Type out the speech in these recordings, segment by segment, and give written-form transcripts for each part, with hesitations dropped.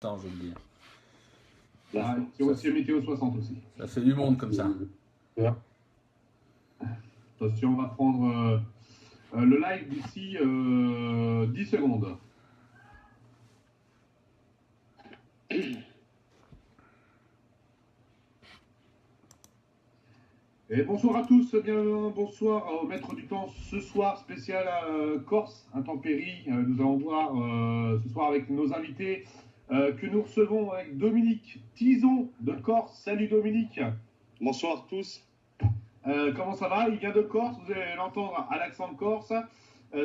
temps, je veux dire. Ah, c'est aussi météo 60 aussi. Ça fait du monde comme ça. Bien. Attention, on va prendre le live d'ici 10 secondes. Et bonsoir à tous, bien bonsoir au maître du temps ce soir spécial Corse, intempérie. Nous allons voir ce soir avec nos invités que nous recevons avec Dominique Tison de Corse. Salut Dominique. Bonsoir à tous. Comment ça va? Il vient de Corse, vous allez l'entendre à l'accent de Corse,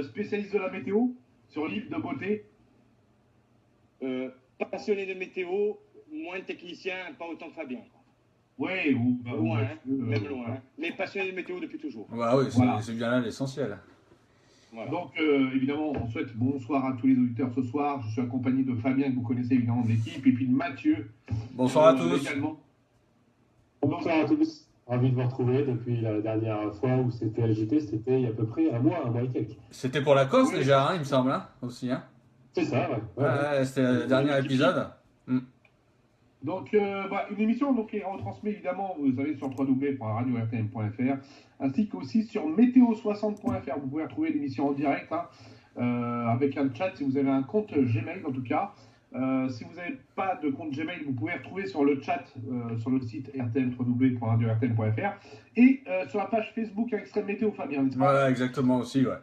spécialiste de la météo sur l'île de Beauté. Passionné de météo, moins technicien, pas autant que Fabien. Oui, loin, même loin. Mais passionné de météo depuis toujours. Bah oui, Voilà. c'est bien là l'essentiel. Voilà. Donc, évidemment, on souhaite bonsoir à tous les auditeurs ce soir. Je suis accompagné de Fabien, que vous connaissez évidemment de l'équipe, et puis de Mathieu. Bonsoir à tous. Également. Bonsoir à tous. Ravi de vous retrouver depuis la dernière fois où c'était LGT, c'était il y a à peu près un mois et quelques. C'était pour la Corse Oui. déjà, hein, il me semble, hein, aussi. Hein. C'est ça, ouais. Ouais, c'était le dernier épisode. Donc, une émission donc, qui est retransmise évidemment, vous savez, sur www.radio-rtm.fr, ainsi qu'aussi sur météo60.fr. Vous pouvez retrouver l'émission en direct, avec un chat si vous avez un compte Gmail en tout cas. Si vous n'avez pas de compte Gmail, vous pouvez retrouver sur le chat, sur le site www.radio-rtm.fr et sur la page Facebook Extrême Météo Fabien, n'est-ce pas? Voilà, exactement aussi, ouais.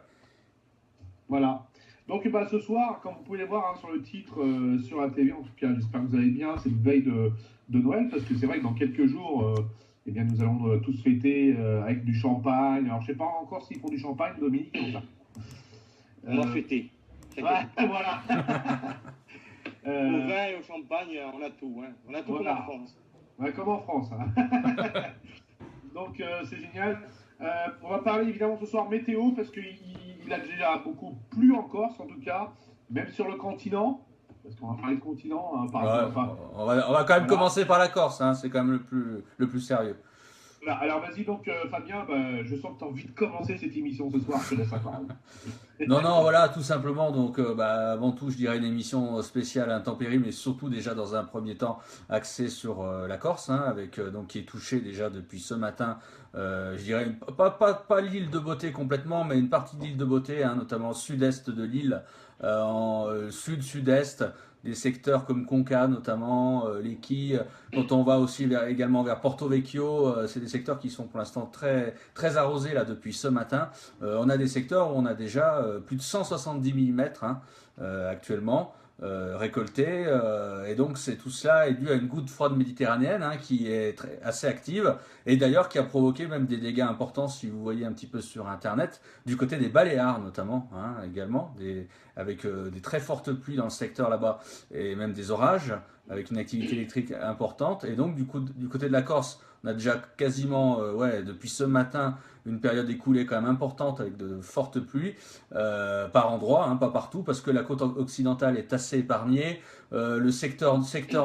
Voilà. Donc ce soir, comme vous pouvez le voir sur le titre, sur la télé, en tout cas, j'espère que vous allez bien, c'est une veille de Noël, parce que c'est vrai que dans quelques jours, eh bien, nous allons tous fêter avec du champagne. Alors, je ne sais pas encore s'ils font du champagne, Dominique. On va fêter. Ouais, voilà. Au vin et au champagne, on a tout. Hein. On a tout Voilà. comme en France. Ouais, comme en France. Hein. Donc, c'est génial. On va parler évidemment ce soir météo, parce qu'il a déjà beaucoup plu en Corse, en tout cas, même sur le continent. Parce qu'on va parler de continent. Hein, On va quand même commencer par la Corse, hein, c'est quand même le plus sérieux. Voilà, alors vas-y donc Fabien, je sens que tu as envie de commencer cette émission ce soir, je te laisse la parole. Non, voilà, tout simplement. Donc, avant tout, je dirais une émission spéciale intempérie, mais surtout déjà dans un premier temps axée sur la Corse, hein, avec donc qui est touchée déjà depuis ce matin. Je dirais pas l'île de Beauté complètement, mais une partie de l'île de Beauté, hein, notamment sud-est de l'île, en sud-sud-est. Des secteurs comme Conca notamment, les quilles. Quand on va aussi également vers Porto Vecchio, c'est des secteurs qui sont pour l'instant très, très arrosés là depuis ce matin. On a des secteurs où on a déjà plus de 170 mm actuellement récoltés. Et donc tout cela est dû à une goutte froide méditerranéenne qui est assez active et d'ailleurs qui a provoqué même des dégâts importants si vous voyez un petit peu sur internet du côté des Baléares notamment également avec des très fortes pluies dans le secteur là-bas et même des orages avec une activité électrique importante. Et donc du côté de la Corse, on a déjà quasiment depuis ce matin une période écoulée quand même importante avec de fortes pluies par endroits, pas partout, parce que la côte occidentale est assez épargnée. Le secteur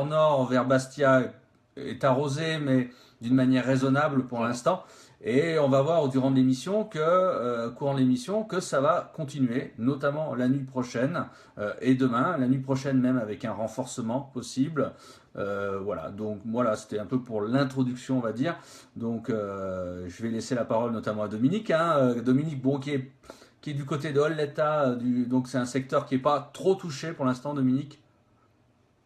nord vers Bastia est arrosé, mais d'une manière raisonnable pour l'instant. Et on va voir durant l'émission courant de l'émission, que ça va continuer, notamment la nuit prochaine et demain, la nuit prochaine même avec un renforcement possible. Voilà, donc voilà, c'était un peu pour l'introduction, on va dire. Donc je vais laisser la parole notamment à Dominique. Dominique, bon, qui est du côté de Holletta, donc c'est un secteur qui n'est pas trop touché pour l'instant, Dominique.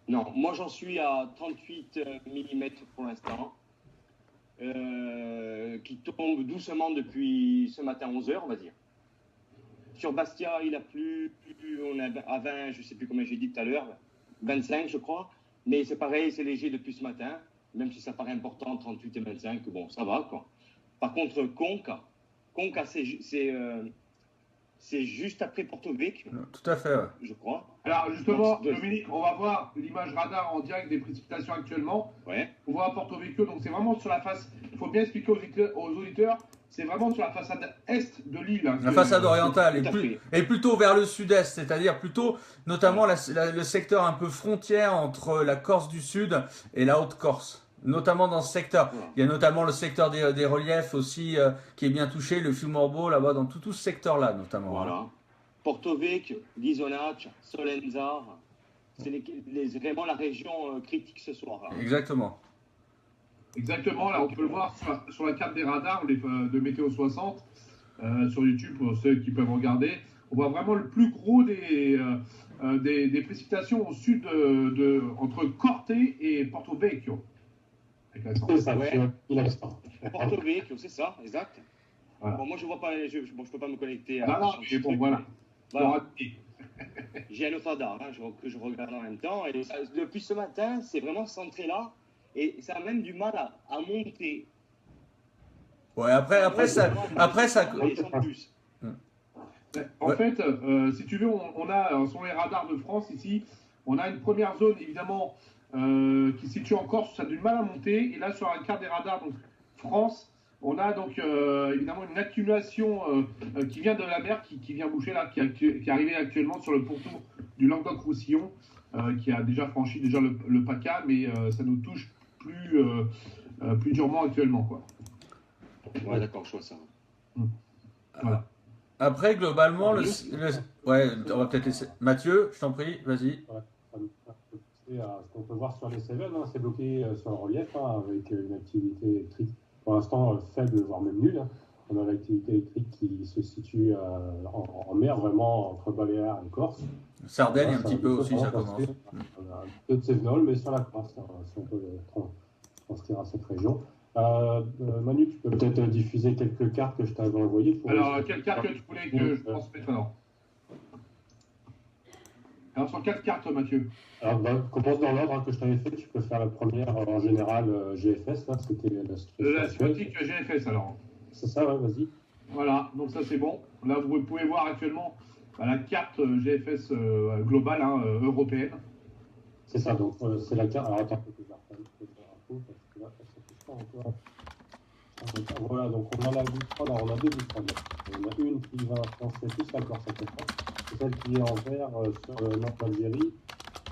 Non, moi j'en suis à 38 mm pour l'instant. Qui tombe doucement depuis ce matin 11h, on va dire. Sur Bastia, il a plu, on est à 20, je ne sais plus combien j'ai dit tout à l'heure, 25 je crois, mais c'est pareil, c'est léger depuis ce matin, même si ça paraît important, 38 et 25, bon, ça va quoi. Par contre, Conca c'est juste après Porto Vecchio. Tout à fait, ouais. Je crois. Alors justement, Dominique, on va voir l'image radar en direct des précipitations actuellement. Ouais. On voit Porto Vecchio, donc c'est vraiment sur la face, il faut bien expliquer aux auditeurs, c'est vraiment sur la façade est de l'île. La façade orientale est plutôt vers le sud-est, c'est-à-dire plutôt notamment le secteur un peu frontière entre la Corse du Sud et la Haute-Corse. Notamment dans ce secteur. Il y a notamment le secteur des reliefs aussi qui est bien touché, le Fiumorbo là-bas, dans tout ce secteur-là notamment. Voilà. Porto Vecchio, Ghisonaccia, Solenzara, c'est vraiment la région critique ce soir. Là. Exactement. Exactement, là on peut le voir sur la carte des radars de Météo 60 sur YouTube pour ceux qui peuvent regarder. On voit vraiment le plus gros des précipitations au sud entre Corte et Porto Vecchio. C'est ça, ouais. Porto Vecchio, c'est ça, exact. Voilà. Bon, moi je vois pas, je peux pas me connecter. Non, mais bon, voilà. J'ai un autre radar que je regarde en même temps. Et ça, depuis ce matin, c'est vraiment centré là. Et ça a même du mal à monter. Ouais, après ça. Plus. En fait, si tu veux, on a sur les radars de France ici, on a une première zone évidemment qui se situe en Corse, ça a du mal à monter. Et là, sur la carte des radars, donc France, on a donc évidemment une accumulation qui vient de la mer, qui vient boucher là, qui est arrivée actuellement sur le pourtour du Languedoc-Roussillon, qui a déjà franchi le PACA, mais ça nous touche plus durement actuellement, quoi. Ouais, d'accord, je vois ça. Voilà. Après, globalement, ouais, on va peut-être laisser. Mathieu, je t'en prie, vas-y. Ouais, ce qu'on peut voir sur les Cévennes, hein, c'est bloqué sur le relief, hein, avec une activité électrique pour l'instant faible, voire même nulle. Hein. On a l'activité électrique qui se situe en mer, vraiment entre Baléares et Corse. Sardaigne, un petit peu aussi, ça commence. On a un peu de Cévenol, mais sur la Corse, hein, si on peut transcrire à cette région. Manu, tu peux peut-être diffuser quelques cartes que je t'avais envoyées. Alors, quelle carte que tu voulais que je transmette alors sur quelle carte, Mathieu? Alors, commence dans l'ordre que je t'avais fait. Tu peux faire la première en général GFS. Là, c'était la cinématique GFS alors. C'est ça, ouais, vas-y. Voilà, donc ça c'est bon. Là, vous pouvez voir actuellement la carte GFS globale européenne. C'est ça, donc c'est la carte. Alors, attends, que je vais reprendre parce que là, ça touche pas encore. Voilà, donc on en a on a deux bouts. On a une qui va influencer plus la Corse, c'est celle qui est en vert sur le nord d'Algérie.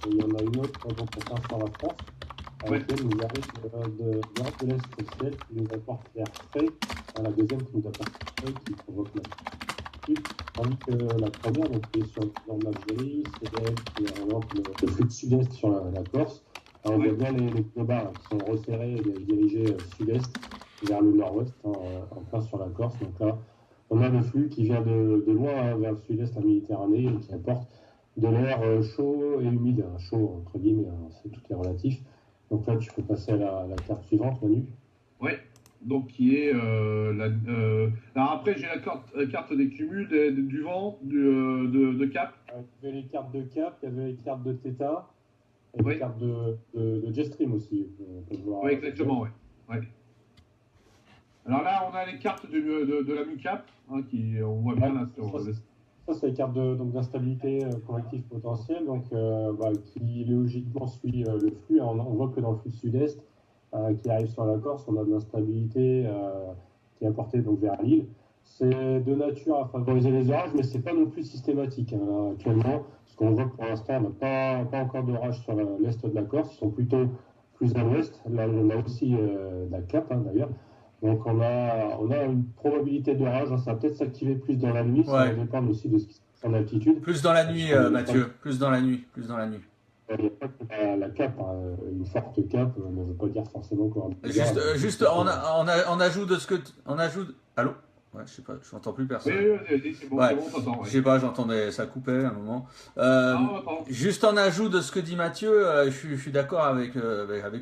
Et il y en a une autre dont on passe sur la France, avec laquelle nous arrive de l'Europe de l'Est, c'est celle qui nous apporte l'air frais, la deuxième qui nous apporte l'air frais, qui provoque la pluie. Tandis que la première, donc, qui est sur le nord d'Algérie, c'est elle qui oriente le flux sud-est sur la Corse. Alors, on voit bien les globales qui sont resserrés et dirigés sud-est vers le nord-ouest, en plein sur la Corse. Donc là, on a le flux qui vient de loin vers le sud-est, la Méditerranée, et qui apporte de l'air chaud et humide. Chaud, entre guillemets, tout est relatif. Donc là, tu peux passer à la carte suivante, Manu. Oui, donc qui est alors après, j'ai la carte des cumuls, du vent, de cap. Il y avait les cartes de cap, il y avait les cartes de θ, et les cartes de jet stream aussi. On peut voir, oui, exactement, oui. Ouais. Alors là, on a les cartes de la MUCAP, on voit bien là sur ça, c'est les cartes d'instabilité corrective potentielle, donc, qui logiquement suit le flux. On voit que dans le flux sud-est qui arrive sur la Corse, on a de l'instabilité qui est apportée donc, vers l'île. C'est de nature à favoriser les orages, mais ce n'est pas non plus systématique là, actuellement. Ce qu'on voit que pour l'instant, on n'a pas encore d'orage sur l'est de la Corse, ils sont plutôt plus à l'ouest. Là, on a aussi la cap, d'ailleurs. Donc on a une probabilité d'orage, ça va peut-être s'activer plus dans la nuit, ça va dépendre aussi de ce qui se passe en altitude. Plus dans la nuit, Mathieu, plus dans la nuit. Il n'y a pas que la cape, une forte cape ne veut pas dire forcément qu'on juste en ajout de ce que... Allô? Ouais, je sais pas, je n'entends plus personne. Oui, c'est bon, t'entends. Je sais pas, j'entendais, ça coupait à un moment. Juste en ajout de ce que dit Mathieu, je suis d'accord avec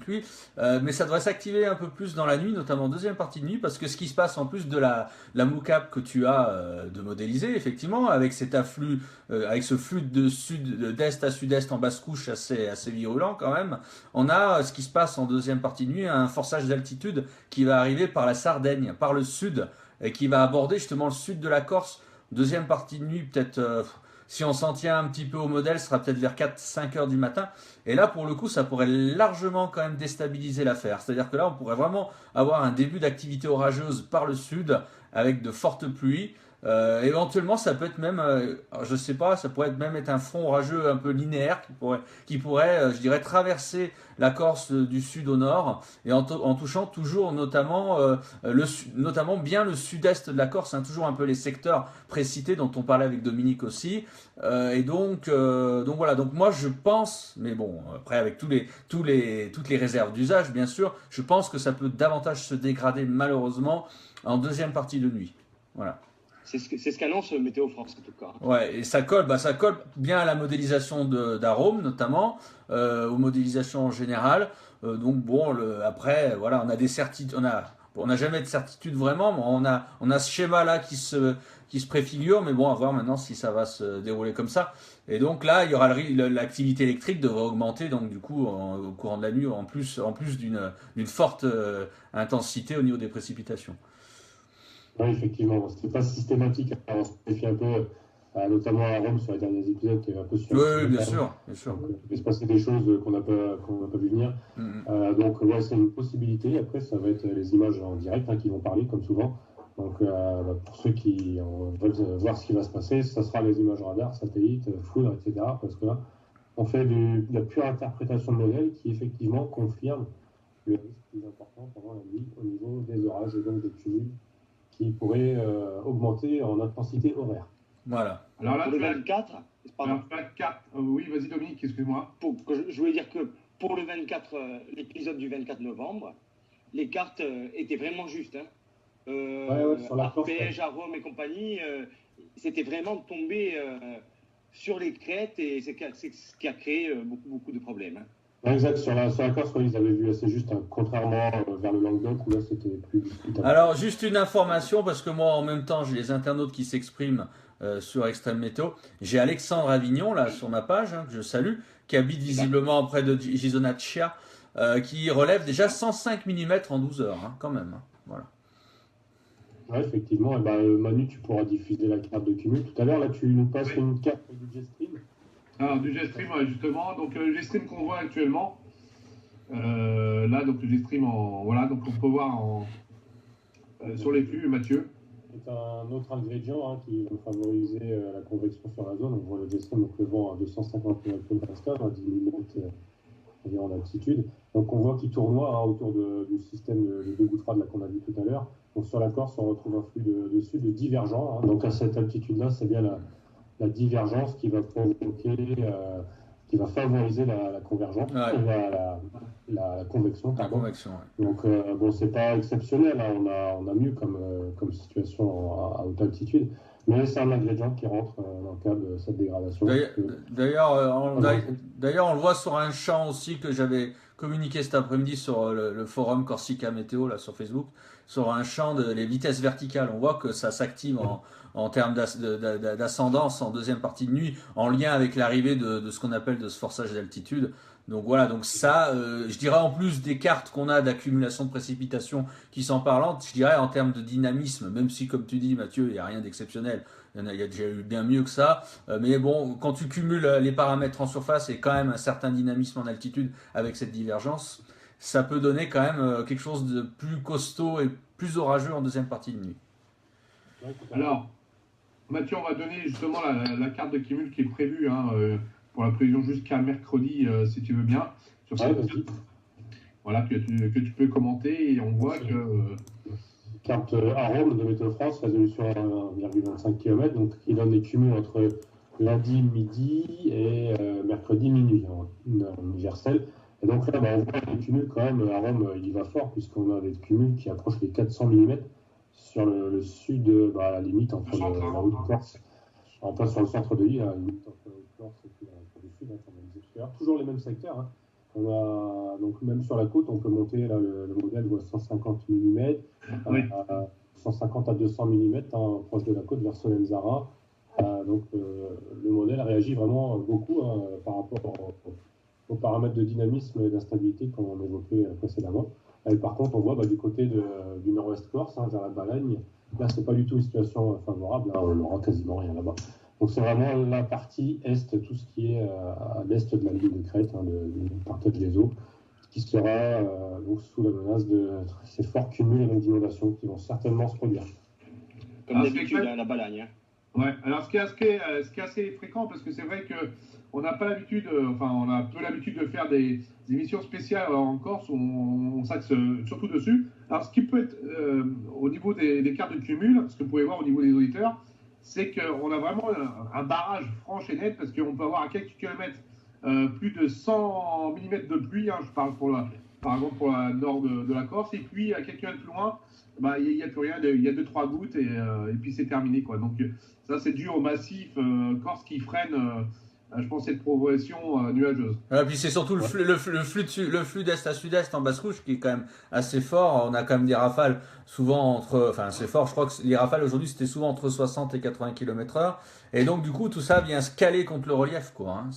lui, mais ça devrait s'activer un peu plus dans la nuit, notamment en deuxième partie de nuit, parce que ce qui se passe en plus de la MUCAP que tu as de modéliser, effectivement, avec cet afflux, avec ce flux d'est à sud-est en basse couche assez virulent quand même, on a ce qui se passe en deuxième partie de nuit, un forçage d'altitude qui va arriver par la Sardaigne, par le sud, et qui va aborder justement le sud de la Corse. Deuxième partie de nuit, peut-être, si on s'en tient un petit peu au modèle, ce sera peut-être vers 4-5 heures du matin. Et là, pour le coup, ça pourrait largement quand même déstabiliser l'affaire. C'est-à-dire que là, on pourrait vraiment avoir un début d'activité orageuse par le sud, avec de fortes pluies. Éventuellement, ça peut être même, je sais pas, ça pourrait même être un front orageux un peu linéaire qui pourrait, je dirais, traverser la Corse du sud au nord et en touchant toujours notamment bien le sud-est de la Corse, hein, toujours un peu les secteurs précités dont on parlait avec Dominique aussi. Donc voilà, donc moi je pense, mais bon, après avec toutes les réserves d'usage, bien sûr, je pense que ça peut davantage se dégrader malheureusement en deuxième partie de nuit. Voilà. C'est ce qu'annonce Météo France en tout cas. Ouais, et ça colle bien à la modélisation d'Arome notamment, aux modélisations en général. Donc bon, après, voilà, on a des certitudes, on n'a jamais de certitude vraiment, mais on a ce schéma là qui se préfigure, mais bon, à voir maintenant si ça va se dérouler comme ça. Et donc là, il y aura l'activité électrique devrait augmenter, donc du coup, au courant de la nuit, en plus d'une forte intensité au niveau des précipitations. Oui, effectivement, c'est pas systématique. Alors, on se méfie un peu, notamment à Rome sur les derniers épisodes, qui est un peu sur. Oui, bien sûr, bien sûr. Donc, il peut se passer des choses qu'on n'a pas vu venir. Donc, ouais, c'est une possibilité. Après, ça va être les images en direct qui vont parler, comme souvent. Donc, pour ceux qui veulent voir ce qui va se passer, ça sera les images radar, satellites, foudre, etc. Parce que là, on fait de la pure interprétation de modèle qui, effectivement, confirme le risque plus important pendant la nuit au niveau des orages et donc des cumuls qui pourrait augmenter en intensité horaire. Voilà. Alors là, pour le 24, oui, vas-y Dominique, excuse-moi. Je voulais dire que pour le 24, l'épisode du 24 novembre, les cartes étaient vraiment justes. Sur la Arpège, Arome et compagnie, c'était vraiment tombé sur les crêtes et c'est ce qui a créé beaucoup de problèmes. Exact, sur la Corse, ils avaient vu assez juste, contrairement vers le Languedoc où là c'était plus discutable. Alors, juste une information, parce que moi en même temps j'ai les internautes qui s'expriment sur Extrême Météo. J'ai Alexandre Avignon là sur ma page, que je salue, qui habite visiblement près de Ghisonaccia, qui relève déjà 105 mm en 12 heures, quand même. Voilà. Oui, effectivement. Manu, tu pourras diffuser la carte de cumul. Tout à l'heure, là, tu nous passes une carte du Gstream. Alors, du Gstream, justement. Donc, le Gstream qu'on voit actuellement. Là, donc, le Gstream, voilà. Donc, on peut voir sur les flux, Mathieu. C'est un autre ingrédient qui va favoriser la convection sur la zone. On voit le Gstream, donc le vent à 250 km/h, à 10 mm environ d'altitude. Donc, on voit qu'il tournoie autour du système de deux gouttes froides qu'on a vu tout à l'heure. Donc, sur la Corse, on retrouve un flux de sud divergent. Donc, à cette altitude-là, c'est bien la divergence qui va provoquer, qui va favoriser la convergence, la convection. Pardon. La convection, ouais. Donc, c'est pas exceptionnel, on a mieux comme situation à haute altitude, mais c'est un ingrédient qui rentre dans le cadre de cette dégradation. D'ailleurs, on le voit sur un champ aussi que j'avais communiqué cet après-midi sur le forum Corsica Météo là, sur Facebook, sur un champ les vitesses verticales. On voit que ça s'active en termes d'ascendance en deuxième partie de nuit, en lien avec l'arrivée de ce qu'on appelle de ce forçage d'altitude. Donc voilà, donc ça, je dirais en plus des cartes qu'on a d'accumulation de précipitations qui sont parlantes, je dirais en termes de dynamisme, même si comme tu dis Mathieu, il n'y a rien d'exceptionnel, il y a déjà eu bien mieux que ça, mais bon, quand tu cumules les paramètres en surface et quand même un certain dynamisme en altitude avec cette divergence, ça peut donner quand même quelque chose de plus costaud et plus orageux en deuxième partie de nuit. Alors, Mathieu, on va donner justement la carte de cumul qui est prévue pour la prévision jusqu'à mercredi, si tu veux bien. Sur cette voilà, que tu peux commenter et on voit que... Carte Arome de Météo France, résolution 1,25 km, donc qui donne les cumuls entre lundi midi et mercredi minuit en universel. Et donc là, on voit les cumuls quand même, Arome, il va fort puisqu'on a des cumuls qui approchent les 400 mm sur le sud, à la limite entre la Haute-Corse, en plein sur le centre de l'île, à la limite entre la Haute-Corse et puis le sud, comme on disait tout à l'heure. Toujours les mêmes secteurs. On a, donc même sur la côte, on peut monter, là, le modèle voit 150 mm, 150 à 200 mm, proche de la côte, vers Solenzara. Donc le modèle réagit vraiment beaucoup par rapport aux paramètres de dynamisme et d'instabilité comme on évoquait précédemment. Et par contre, on voit du côté du nord-ouest Corse, vers la Balagne, là, c'est pas du tout une situation favorable, on n'aura quasiment rien là-bas. Donc c'est vraiment la partie est, tout ce qui est à l'est de la ligne de crête, du partage des eaux, qui sera donc sous la menace de ces forts cumuls d'inondations qui vont certainement se produire. Comme d'habitude, la Balagne. Hein. Ouais, alors ce qui est assez fréquent, parce que c'est vrai que on n'a pas l'habitude, on a peu l'habitude de faire des émissions spéciales en Corse où on s'axe surtout dessus. Alors ce qui peut être au niveau des cartes de cumul, ce que vous pouvez voir au niveau des auditeurs, c'est qu'on a vraiment un barrage franc et net, parce qu'on peut avoir à quelques kilomètres plus de 100 mm de pluie, hein, je parle par exemple pour la nord de la Corse, et puis à quelques kilomètres plus loin, il n'y a plus rien, il y a 2-3 gouttes et puis c'est terminé, quoi. Donc ça c'est dû au massif corse qui freine, je pense, cette progression nuageuse. Et puis c'est surtout le flux d'est à sud-est en Basse-Couche qui est quand même assez fort. On a quand même des rafales souvent enfin c'est fort, je crois que les rafales aujourd'hui c'était souvent entre 60 et 80 km/h. Et donc du coup tout ça vient se caler contre le relief, quoi. Hein.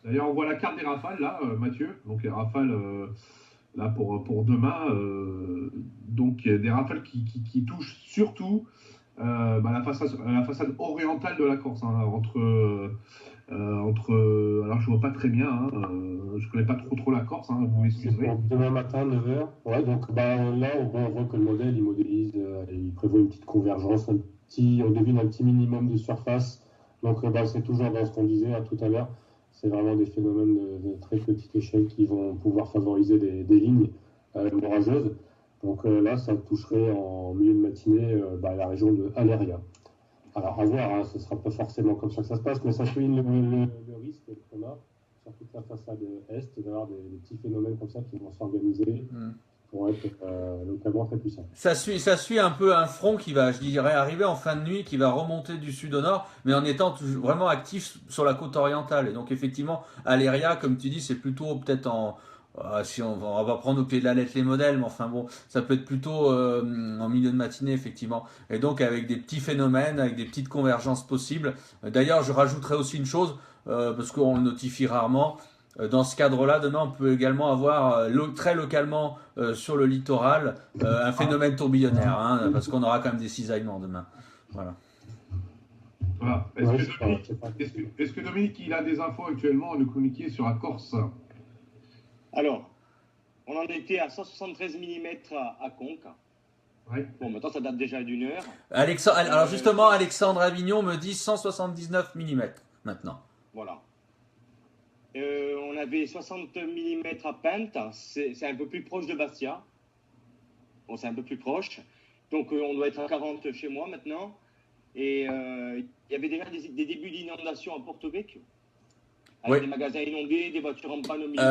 D'ailleurs on voit la carte des rafales là, Mathieu, donc les rafales là pour demain, donc des rafales qui touchent surtout la façade orientale de la Corse, hein, alors je vois pas très bien, hein, je connais pas trop la Corse, hein, vous m'excuserez. Demain matin 9h, ouais, donc là on voit que le modèle il modélise, il prévoit une petite convergence, on devine un petit minimum de surface, donc c'est toujours dans ce qu'on disait tout à l'heure, c'est vraiment des phénomènes de très petite échelle qui vont pouvoir favoriser des lignes orageuses. Donc là, ça toucherait en milieu de matinée la région de Aléria. Alors à voir, hein, ce ne sera pas forcément comme ça que ça se passe, mais ça souligne le risque qu'on a sur toute la façade est, d'avoir des petits phénomènes comme ça qui vont s'organiser pour être localement très puissants. Ça suit un peu un front qui va, je dirais, arriver en fin de nuit, qui va remonter du sud au nord, mais en étant vraiment actif sur la côte orientale. Et donc effectivement, Aléria, comme tu dis, c'est plutôt peut-être si on va prendre au pied de la lettre les modèles, mais enfin bon, ça peut être plutôt en milieu de matinée, effectivement. Et donc avec des petits phénomènes, avec des petites convergences possibles. D'ailleurs, je rajouterai aussi une chose, parce qu'on le notifie rarement. Dans ce cadre-là, demain, on peut également avoir très localement sur le littoral un phénomène tourbillonnaire, hein, parce qu'on aura quand même des cisaillements demain. Voilà. Voilà. Est-ce que Dominique, il a des infos actuellement à nous communiquer sur la Corse? Alors, on en était à 173 mm à Conques. Ouais. Bon, maintenant, ça date déjà d'une heure. Alors justement, Alexandre Avignon me dit 179 mm maintenant. Voilà. On avait 60 mm à Pente, c'est un peu plus proche de Bastia. Bon, c'est un peu plus proche. Donc, on doit être à 40 chez moi maintenant. Et il y avait déjà des débuts d'inondation à Porto Vecchio. Avec des magasins inondés, des voitures en panne au milieu.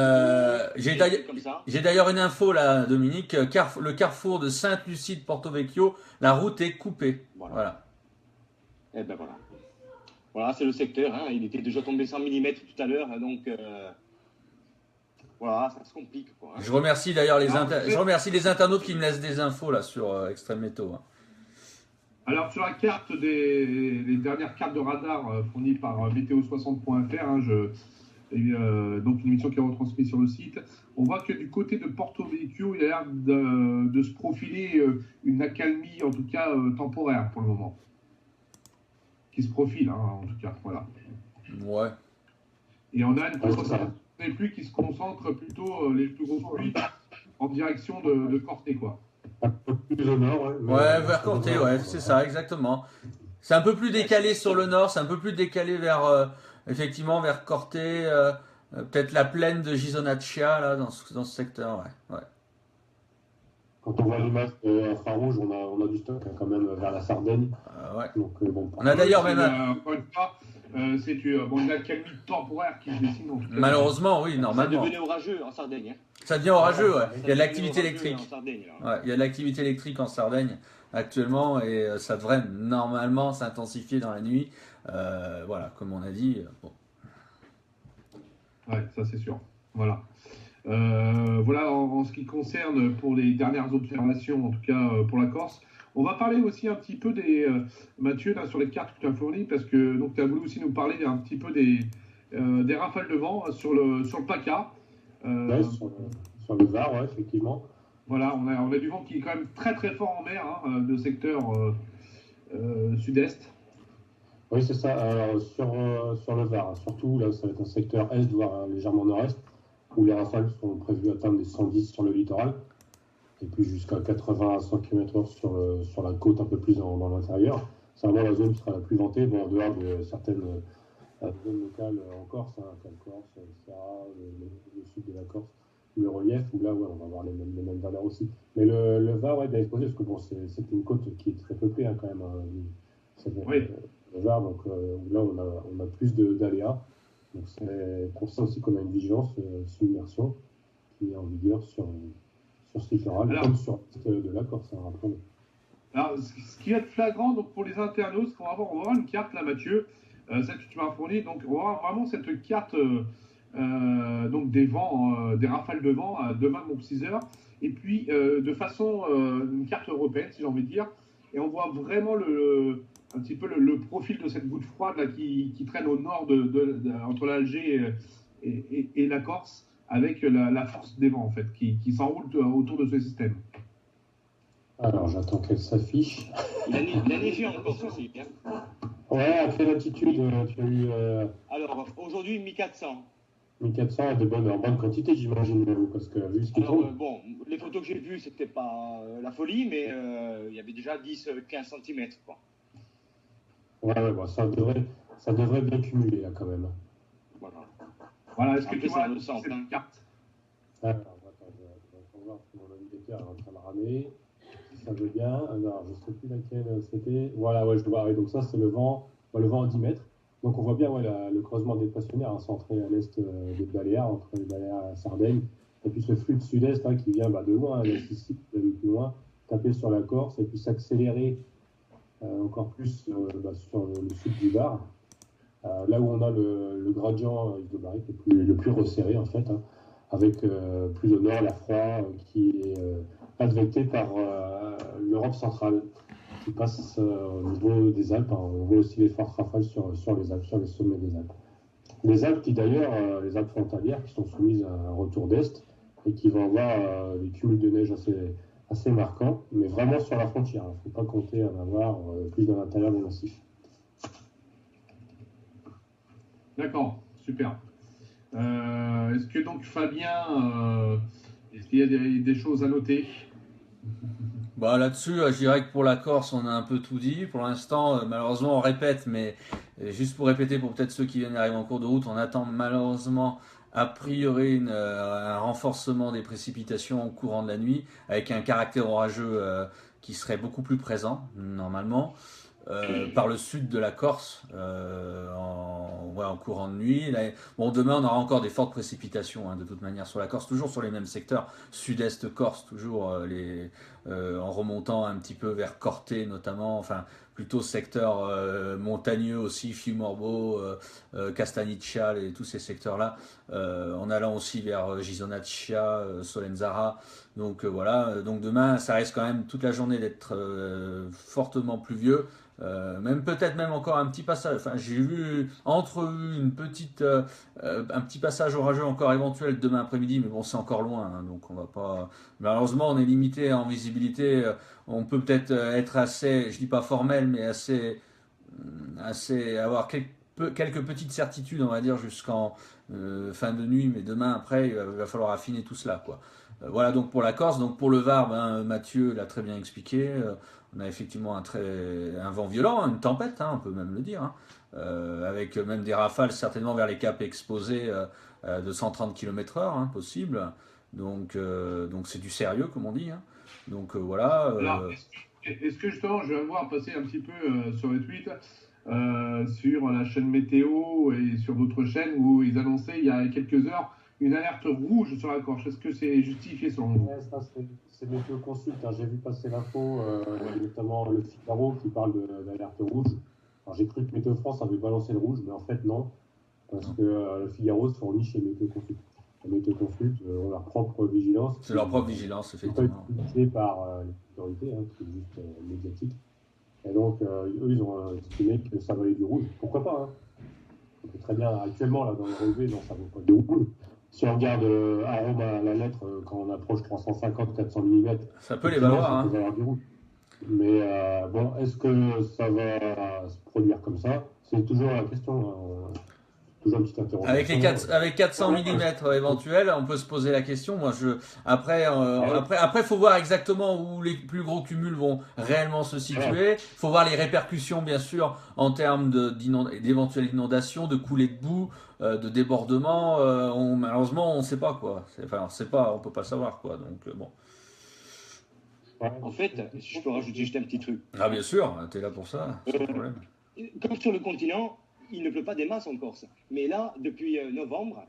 J'ai d'ailleurs une info là, Dominique. Le carrefour de Sainte-Lucie de Porto Vecchio, la route est coupée. Voilà. Et ben voilà. Voilà, c'est le secteur. Hein. Il était déjà tombé 100 mm tout à l'heure. Donc, voilà, ça se complique. Quoi, hein. Je remercie d'ailleurs je remercie les internautes qui me laissent des infos là sur Extrême Météo. Hein. Alors, sur la carte les dernières cartes de radar fournies par météo60.fr, hein, donc une émission qui est retransmise sur le site, on voit que du côté de Porto Vecchio, il y a l'air de se profiler une accalmie, en tout cas temporaire pour le moment. Qui se profile, hein, en tout cas. Voilà. Ouais. Et on a des pluies qui se concentrent plutôt, les plus grosses pluies, en direction de Corté, quoi. Un peu plus au nord, vers Corté, c'est ça, exactement. C'est un peu plus décalé sur le nord, c'est un peu plus décalé effectivement vers Corté, peut-être la plaine de Ghisonaccia, là, dans ce secteur, ouais. Quand on voit l'image infrarouge, on a du stock quand même vers la Sardaigne. Ouais. Donc, on a d'ailleurs même encore une fois, c'est une accalmie temporaire qui se dessine. Malheureusement, oui, normalement. Ça devenait orageux en Sardaigne. Hein. Ça devient orageux, ouais. Il y a de l'activité électrique. Sardaigne, il y a de l'activité électrique en Sardaigne actuellement et ça devrait normalement s'intensifier dans la nuit. Voilà, comme on a dit. Bon. Ouais, ça c'est sûr. Voilà. Voilà en ce qui concerne pour les dernières observations, en tout cas pour la Corse. On va parler aussi un petit peu Mathieu, là, sur les cartes que tu as fournies, parce que tu as voulu aussi nous parler un petit peu des rafales de vent sur le PACA. Sur le Var, ouais, effectivement. Voilà, on a du vent qui est quand même très très fort en mer, hein, de secteur sud-est. Oui, c'est ça. Alors, sur le Var, surtout, là, ça va être un secteur est, voire légèrement nord-est, où les rafales sont prévues atteindre les 110 sur le littoral. et puis jusqu'à 80 à 100 km/h sur la côte un peu plus dans l'intérieur. C'est vraiment la zone qui sera la plus ventée, bon, en dehors de certaines zones locales en Corse, Calcorse, Serra, le sud de la Corse, le relief, où là, ouais, on va avoir les mêmes valeurs aussi. Mais le Var, ouais, bien exposé, parce que bon, c'est une côte qui est très peuplée quand même. Oui. Le Var, donc où là, on a plus d'aléas. Donc c'est pour ça aussi qu'on a une vigilance sous immersion qui est en vigueur sur ce littoral, comme sur l'est de la Corse, rappelons-le. Alors, ce qui va être flagrant donc, pour les internautes, on va avoir une carte là, Mathieu, celle que tu m'as fournie. Donc, on va avoir vraiment cette carte donc des vents, des rafales de vent demain, donc 6 heures. Et puis, de façon, une carte européenne, si j'ai envie de dire. Et on voit vraiment un petit peu le profil de cette goutte froide là, qui traîne au nord entre l'Alger et la Corse, avec la force des vents, en fait, qui s'enroule autour de ce système. Alors, j'attends qu'elle s'affiche. Il a neigé en Corse aussi. Hein. Ouais, à quelle altitude tu as eu Alors, aujourd'hui, 1400. 1400 en bonne quantité, j'imagine, parce que vu ce qui tombe. Bon, les photos que j'ai vues, c'était pas la folie, mais il y avait déjà 10-15 cm. Quoi. Ouais, bon, ça devrait bien cumuler, là, quand même. Voilà, est-ce que tu vois cette carte? Alors, attends, je vais voir si mon navigateur est en train de ramer. Si ça veut bien. Alors, je ne sais plus laquelle c'était. Voilà, ouais, je vois. Ouais, donc ça, c'est le vent à 10 mètres. Donc, on voit bien le creusement dépressionnaire centré à l'est des Baléares, entre les Baléares et la Sardaigne. Et puis, ce flux de sud-est qui vient de loin, d'Ici, d'aller plus loin, taper sur la Corse et puis s'accélérer encore plus sur le sud du Var. Là où on a le gradient isobarique le plus resserré, en fait, avec plus au nord l'air froid qui est advecté par l'Europe centrale, qui passe au niveau des Alpes. On voit aussi les fortes rafales sur les Alpes, sur les sommets des Alpes. Les Alpes qui d'ailleurs, les Alpes frontalières, qui sont soumises à un retour d'est et qui vont avoir des cumuls de neige assez marquants, mais vraiment sur la frontière. Il ne faut pas compter en avoir plus dans l'intérieur des massifs. D'accord, super. Est-ce que donc Fabien, est-ce qu'il y a des choses à noter? Bah là-dessus, je dirais que pour la Corse, on a un peu tout dit. Pour l'instant, malheureusement, on répète, mais juste pour répéter, pour peut-être ceux qui viennent d'arriver en cours de route, on attend malheureusement, a priori, un renforcement des précipitations au courant de la nuit, avec un caractère orageux qui serait beaucoup plus présent, normalement. Par le sud de la Corse en courant de nuit. Là, bon, demain, on aura encore des fortes précipitations de toute manière sur la Corse, toujours sur les mêmes secteurs, sud-est Corse, toujours en remontant un petit peu vers Corté notamment, enfin plutôt secteur montagneux aussi, Fiumorbo, Castagniccia et tous ces secteurs-là, en allant aussi vers Ghisonaccia, Solenzara. Donc voilà, donc demain, ça risque quand même toute la journée d'être fortement pluvieux. Peut-être même encore un petit passage. Enfin, j'ai vu entrevu un petit passage orageux encore éventuel demain après-midi, mais bon, c'est encore loin, donc on va pas. Malheureusement, on est limité en visibilité. On peut peut-être être assez, je dis pas formel, mais assez avoir quelques petites certitudes, on va dire, jusqu'en fin de nuit. Mais demain, après, il va falloir affiner tout cela, quoi. Voilà donc pour la Corse. Donc pour le Var, Mathieu l'a très bien expliqué. On a effectivement un vent violent, une tempête, on peut même le dire, avec même des rafales certainement vers les caps exposés de 130 km/h, possible. Donc c'est du sérieux, comme on dit. Donc voilà. Alors, est-ce que justement, je vais voir passer un petit peu sur les tweets, sur la chaîne Météo et sur d'autres chaînes où ils annonçaient il y a quelques heures une alerte rouge sur la Corse. Est-ce que c'est justifié selon vous? Ça, c'est Météo Consult. J'ai vu passer l'info, notamment le Figaro qui parle d'alerte rouge. Alors, j'ai cru que Météo France avait balancé le rouge, mais en fait non, parce que le Figaro se fournit chez Météo Consult. Météo Consult ont leur propre vigilance. C'est leur propre vigilance, effectivement. Pas utilisée par les autorités, qui est juste médiatique. Et donc, eux, ils ont estimé que ça valait du rouge. Pourquoi pas, On peut très bien, actuellement, là, dans les relevés, non, ça ne vaut pas du rouge. Si on regarde arôme à la lettre, quand on approche 350-400 mm, ça peut les valoir. Ça peut valoir du rouge. Mais bon, est-ce que ça va se produire comme ça? C'est toujours la question. toujours une petite interrogation. Avec 400 mm éventuels, on peut se poser la question. Moi, après, faut voir exactement où les plus gros cumuls vont réellement se situer. Faut voir les répercussions, bien sûr, en termes d'éventuelles inondations, de coulées de boue, de débordements. Malheureusement, on ne sait pas quoi. On peut pas savoir quoi. Donc bon. En fait, je peux rajouter juste un petit truc. Ah bien sûr, t'es là pour ça, sans problème. Comme sur le continent, il ne pleut pas des masses en Corse. Mais là, depuis novembre,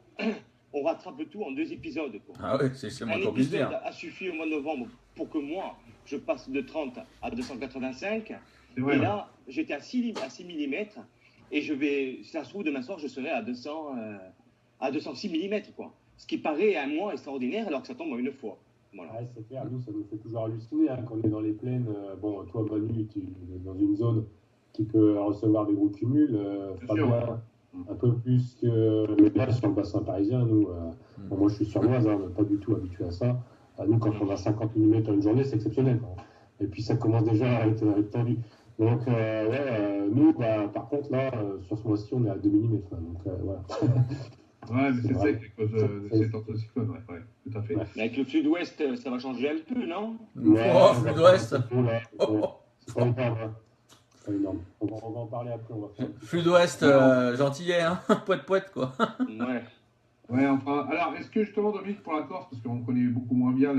on rattrape le tout en 2 épisodes. Quoi. Ah oui, c'est moins qu'on puisse dire. Un épisode a suffi au mois de novembre pour que moi, je passe de 30 à 285. Vrai, et là, j'étais à 6 mm. Et si ça se trouve, demain soir, je serai à 206 mm. Quoi. Ce qui paraît un mois extraordinaire alors que ça tombe en une fois. Voilà. Ouais, c'est clair, nous ça nous fait toujours halluciner hein, quand on est dans les plaines. Bon, toi Manu, tu es dans une zone qui peut recevoir des gros cumuls. Fabien, un peu plus que. Mais là, sur le bassin parisien, nous, bon, moi je suis surnoise, hein, on n'est pas du tout habitué à ça. Nous, quand on a 50 mm en une journée, c'est exceptionnel. Quoi. Et puis ça commence déjà à être tendu. Donc, nous, par contre, là, sur ce mois-ci, on est à 2 mm. Donc, voilà. Ouais, mais c'est sec à cause de cet anticyclone, ouais, tout à fait. Ouais. Avec le sud-ouest, ça va changer un peu, non? Oh, sud-ouest. C'est pas énorme, hein. C'est pas énorme. On va en parler après. Sud-ouest, gentillet, hein. Poète, quoi. Ouais. Ouais, enfin, alors, est-ce que justement, Dominique, pour la Corse, parce qu'on connaît beaucoup moins bien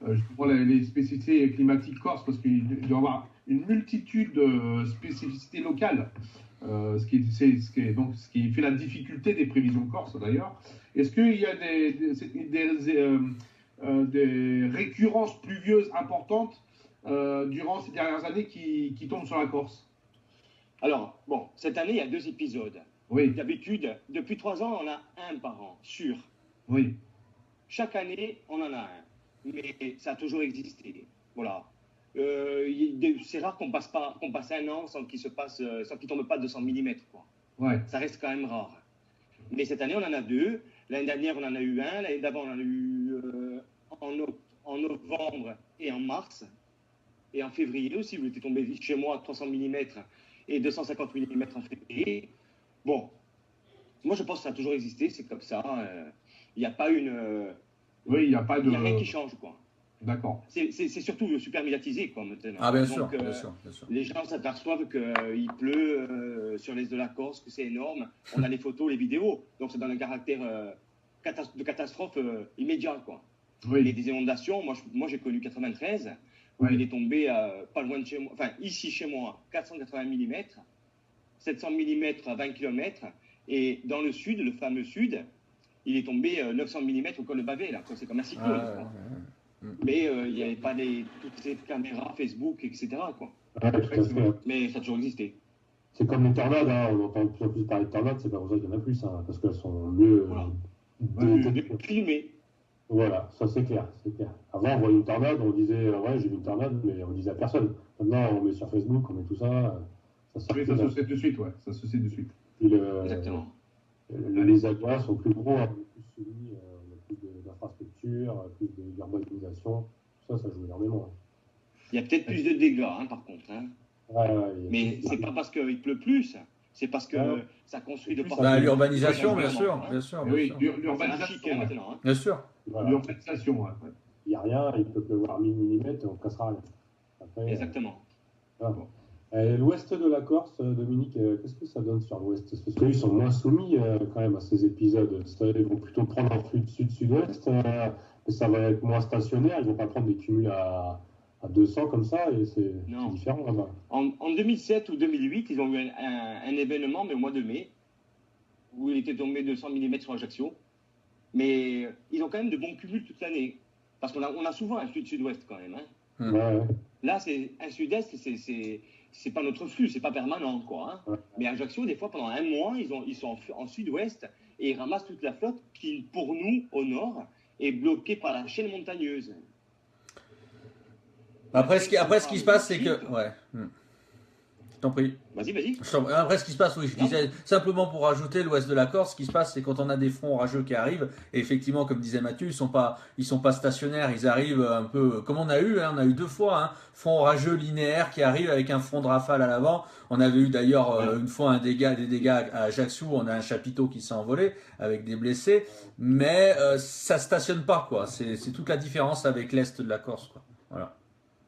justement, les spécificités climatiques corse, parce qu'il doit y avoir une multitude de spécificités locales. Ce qui fait la difficulté des prévisions corse d'ailleurs. Est-ce qu'il y a des récurrences pluvieuses importantes durant ces dernières années qui tombent sur la Corse? Alors, bon, cette année, il y a 2 épisodes. Oui. D'habitude, depuis 3 ans, on a un par an, sûr. Oui. Chaque année, on en a un. Mais ça a toujours existé. Voilà. C'est rare qu'on passe un an sans qu'il tombe pas 200 mm. Quoi. Ouais. Ça reste quand même rare. Mais cette année, on en a 2. L'année dernière, on en a eu un. L'année d'avant, on en a eu en novembre et en mars. Et en février aussi, vous étiez tombé chez moi 300 mm et 250 mm en février. Bon, moi je pense que ça a toujours existé, c'est comme ça. Il n'y a pas une... Oui, il n'y a pas de... Il n'y a rien qui change, quoi. D'accord. C'est surtout super médiatisé, quoi, maintenant. Ah, bien Donc, sûr, bien sûr. Les gens s'aperçoivent qu'il pleut sur l'est de la Corse, que c'est énorme. On a les photos, les vidéos. Donc, c'est dans le caractère de catastrophe immédiat, quoi. Oui. Et des inondations, moi j'ai connu 93, où il est tombé pas loin de chez moi, enfin, ici chez moi, 480 mm, 700 mm à 20 km. Et dans le sud, le fameux sud, il est tombé 900 mm au col de Bavet, là. C'est comme un cyclone. Mais il n'y avait pas toutes ces caméras, Facebook, etc. Quoi. Ouais, tout à fait. Mais ça a toujours existé. C'est comme les tornades, hein. On entend de plus en plus parler de tornades, c'est pas pour ça qu'il y en a plus, hein, parce qu'elles sont mieux filmées. Voilà, ça c'est clair, c'est clair. Avant, on voyait une tornade, on disait ouais, j'ai vu une tornade, mais on disait à personne. Maintenant, on met sur Facebook, on met tout ça. Ça se sait de suite, ouais. Ça se sait de suite. Exactement. Les aléas sont plus gros, hein, plus soumis, on a plus d'infrastructures, plus d'urbanisation. Ça joue énormément. Il y a peut-être plus de dégâts, hein, par contre. Hein. Mais c'est pas parce qu'il pleut plus, c'est parce que ça construit de partout. L'urbanisation, bien sûr. Oui, l'urbanisation maintenant. Hein. Bien sûr. Voilà. L'urbanisation, ouais. Il n'y a rien, il peut pleuvoir 1000 mm et on ne cassera rien. Après, exactement. L'ouest de la Corse, Dominique, qu'est-ce que ça donne sur l'ouest? Parce qu'ils sont moins soumis quand même à ces épisodes. Ils vont plutôt prendre un flux de sud-sud-ouest, mais ça va être moins stationnaire. Ils ne vont pas prendre des cumuls à 200 comme ça, et c'est différent là-bas. En 2007 ou 2008, ils ont eu un événement, mais au mois de mai, où il était tombé 200 mm sur Ajaccio. Mais ils ont quand même de bons cumuls toute l'année. Parce qu'on a souvent un sud-sud-ouest quand même. Hein. Ouais. Là, c'est un sud-est, c'est pas notre flux, c'est pas permanent, quoi. Hein. Mais à Ajaccio, des fois, pendant un mois, ils sont en sud-ouest et ils ramassent toute la flotte qui, pour nous, au nord, est bloquée par la chaîne montagneuse. Après, ce qui se passe, c'est que... Ouais. T'en prie. Vas-y. Après, ce qui se passe, oui, je Non. disais simplement pour rajouter l'ouest de la Corse, ce qui se passe, c'est quand on a des fronts orageux qui arrivent, et effectivement, comme disait Mathieu, ils sont pas stationnaires, ils arrivent un peu, comme on a eu 2 fois, hein, front orageux linéaire qui arrive avec un front de rafale à l'avant. On avait eu d'ailleurs une fois des dégâts à Ajaccio, on a un chapiteau qui s'est envolé avec des blessés, mais ça stationne pas, quoi. C'est toute la différence avec l'est de la Corse, quoi. Voilà.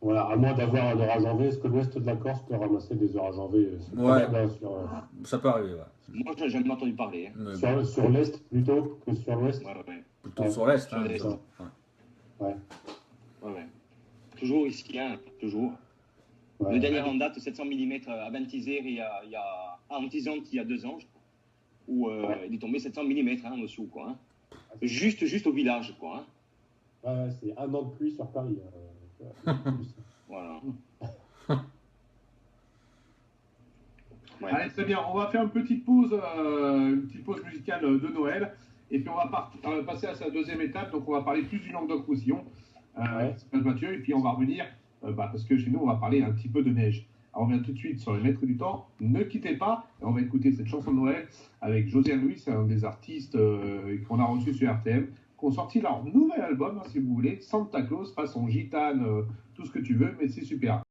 Voilà, à moins d'avoir un orage en V, est-ce que l'ouest de la Corse peut ramasser des orages en V? C'est Ouais. probable, hein, Ça peut arriver, ouais. Moi, j'ai jamais entendu parler. Hein. Mais bon, sur l'est plutôt que sur l'ouest. Ouais. plutôt sur l'est, Sur hein, l'est. ça. Ouais. Ouais. Toujours ici, hein, toujours. Ouais. Le dernier en date, 700 mm à Ventisère, à Antizante, il y a 2 ans, je crois. Où il est tombé 700 mm hein, en dessous, quoi. Hein. Juste au village, quoi. Hein. Ouais, c'est 1 an de pluie sur Paris. Voilà. Allez, très bien. On va faire une petite pause musicale de Noël. Et puis, on va passer à sa deuxième étape. Donc, on va parler plus du Languedoc-Roussillon. Mathieu. Et puis, on va revenir, parce que chez nous, on va parler un petit peu de neige. Alors, on revient tout de suite sur les Maîtres du Temps. Ne quittez pas. Et on va écouter cette chanson de Noël avec Josiane Louis, un des artistes qu'on a reçu sur RTM, qui ont sorti leur nouvel album, hein, si vous voulez, Santa Claus, façon gitane, tout ce que tu veux, mais c'est super.